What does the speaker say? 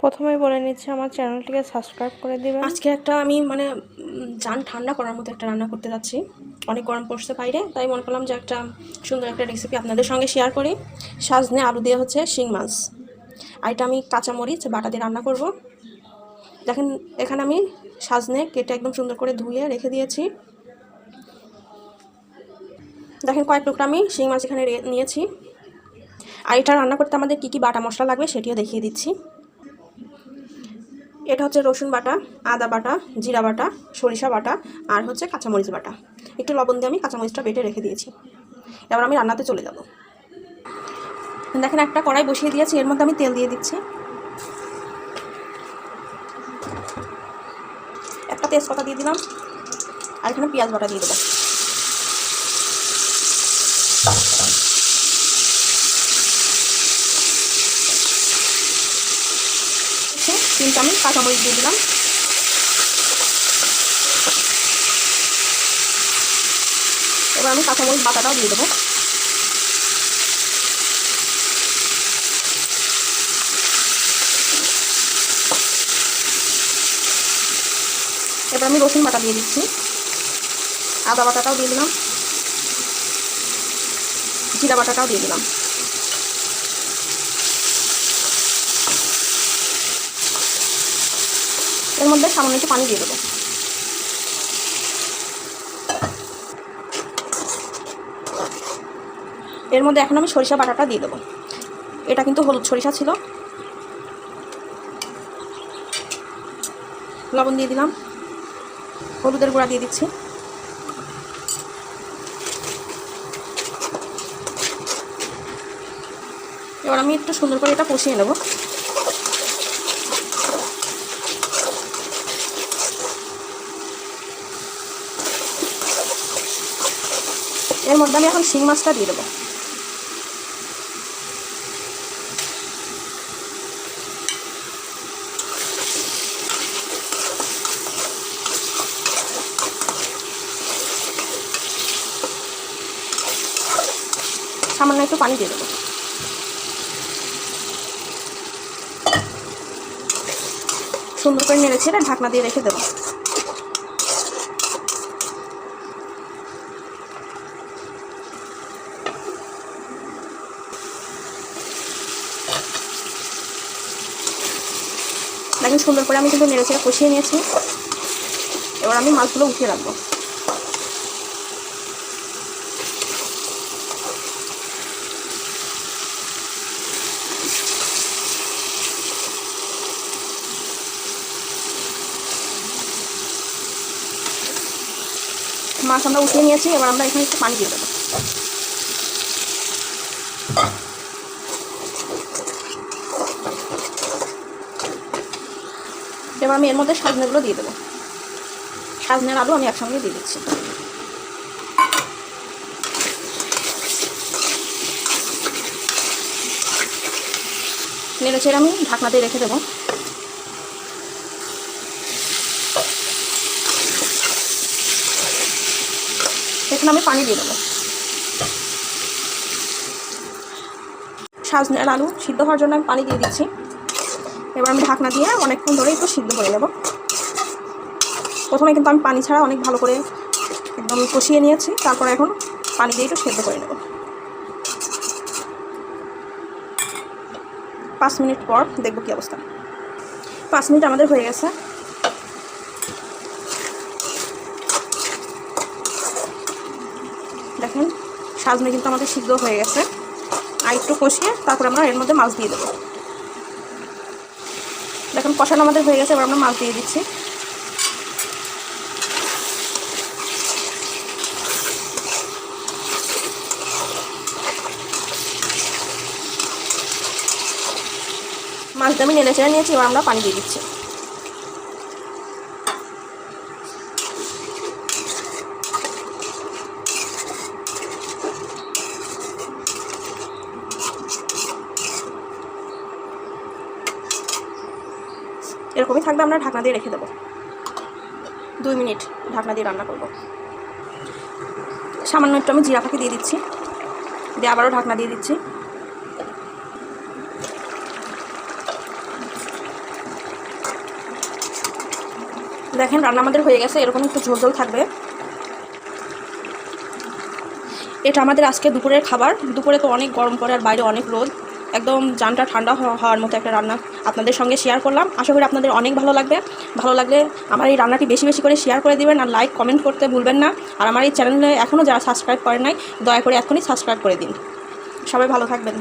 প্রথমেই বলে নিচ্ছি আমার চ্যানেলটিকে সাবস্ক্রাইব করে দিবেন। আজকে একটা আমি জান ঠান্ডা করার মতো একটা রান্না করতে যাচ্ছি। অনেক গরম পড়ছে বাইরে, তাই মনে করলাম যে একটা সুন্দর একটা রেসিপি আপনাদের সঙ্গে শেয়ার করি। সাজনে আলু দিয়ে হচ্ছে শিং মাছ, আর এটা আমি কাঁচামরিচ বাটা দিয়ে রান্না করব। দেখেন এখানে আমি সাজনে কেটে একদম সুন্দর করে ধুয়ে রেখে দিয়েছি। দেখেন কয়েক টুকরা আমি শিং মাছ এখানে নিয়েছি। আর এটা রান্না করতে আমাদের কী কী বাটা মশলা লাগবে সেটিও দেখিয়ে দিচ্ছি। এটা হচ্ছে রসুন বাটা, আদা বাটা, জিরা বাটা, সরিষা বাটা আর হচ্ছে কাঁচামরিচ বাটা। একটু লবণ দিয়ে আমি কাঁচামরিচটা বেটে রেখে দিয়েছি। এবার আমি রান্নাতে চলে যাব। দেখেন একটা কড়াই বসিয়ে দিয়েছি, এর মধ্যে আমি তেল দিয়ে দিচ্ছি। একটা তেজপাতা দিয়ে দিলাম, আর এখানে পেঁয়াজ বাটা দিয়ে দেবো। তিনটা আমি কাঁচামরিচ দিয়ে দিলাম। এবার আমি কাঁচামরিচ বাটাটাও দিয়ে দেবো। এবার আমি রসুন বাটা দিয়ে দিচ্ছি, আদা বাটাটাও দিয়ে দিলাম, জিরা বাটাটাও দিয়ে দিলাম। এর মধ্যে সামান্য একটু পানি দিয়ে দেবো। এর মধ্যে এখন আমি সরিষা বাটাটা দিয়ে দেবো। এটা কিন্তু হলুদ সরিষা ছিল। লবণ দিয়ে দিলাম, হলুদের গুঁড়া দিয়ে দিচ্ছি। এবার আমি একটু সুন্দর করে এটা কষিয়ে নেব। এর মধ্যে আমি এখন শিং মাছটা দিয়ে দেবো। সামান্য একটু পানি দিয়ে দেবো। সুন্দর করে নেড়ে ছেড়ে ঢাকনা দিয়ে রেখে দেবো। দেখেন সুন্দর করে আমি কিন্তু নেড়ে ছেড়ে কষিয়ে নিয়েছি। এবার আমি মাছগুলো উঠিয়ে রাখবো। মাছ আমরা উঠিয়ে নিয়েছি, এবার আমরা এখানে একটু পানি দিয়ে দেবো। এবার আমি এর মধ্যে সাজনেগুলো দিয়ে দেবো। সাজনের আলু আমি একসঙ্গে দিয়ে দিচ্ছি। নেড়ে চেড়ে আমি ঢাকনা দিয়ে রেখে দেবো। এখানে আমি পানি দিয়ে দেবো। সাজনের আলু সিদ্ধ হওয়ার জন্য আমি পানি দিয়ে দিচ্ছি। এবার আমি ঢাকনা দিয়ে অনেকক্ষণ ধরে একটু সিদ্ধ করে নেব। প্রথমে কিন্তু আমি পানি ছাড়া অনেক ভালো করে একদম কষিয়ে নিয়েছি, তারপরে এখন পানি দিয়ে একটু সিদ্ধ করে নেব। 5 মিনিট পর দেখব কী অবস্থা। 5 মিনিট আমাদের হয়ে গেছে। দেখেন সাজনে কিন্তু আমাদের সিদ্ধ হয়ে গেছে। আর একটু কষিয়ে তারপরে আমরা এর মধ্যে মাছ দিয়ে দেবো। দেখুন কষানো আমাদের হয়ে গেছে, এবার আমরা মাছ দিয়ে দিচ্ছি। মাছটা আমি নেড়ে চেড়ে নিয়েছি, এবার আমরা পানি দিয়ে দিচ্ছি। এরকমই থাকবে, আমরা ঢাকনা দিয়ে রেখে দেবো। 2 মিনিট ঢাকনা দিয়ে রান্না করব। সামান্য একটু আমি জিরা পাখি দিয়ে দিচ্ছি, দিয়ে আবারও ঢাকনা দিয়ে দিচ্ছি। দেখেন রান্না আমাদের হয়ে গেছে, এরকম একটু ঝোল ঝোল থাকবে। এটা আমাদের আজকে দুপুরের খাবার। দুপুরে তো অনেক গরম পড়ে আর বাইরে অনেক রোদ, একদম জানটা ঠান্ডা হওয়ার মতো একটা রান্না আপনাদের সঙ্গে শেয়ার করলাম। আশা করি আপনাদের অনেক ভালো লাগবে। ভালো লাগলে আমার এই রান্নাটি বেশি বেশি করে শেয়ার করে দিবেন আর লাইক কমেন্ট করতে ভুলবেন না। আর আমার এই চ্যানেলে এখনও যারা সাবস্ক্রাইব করেন নাই, দয়া করে এখনই সাবস্ক্রাইব করে দিন। সবাই ভালো থাকবেন।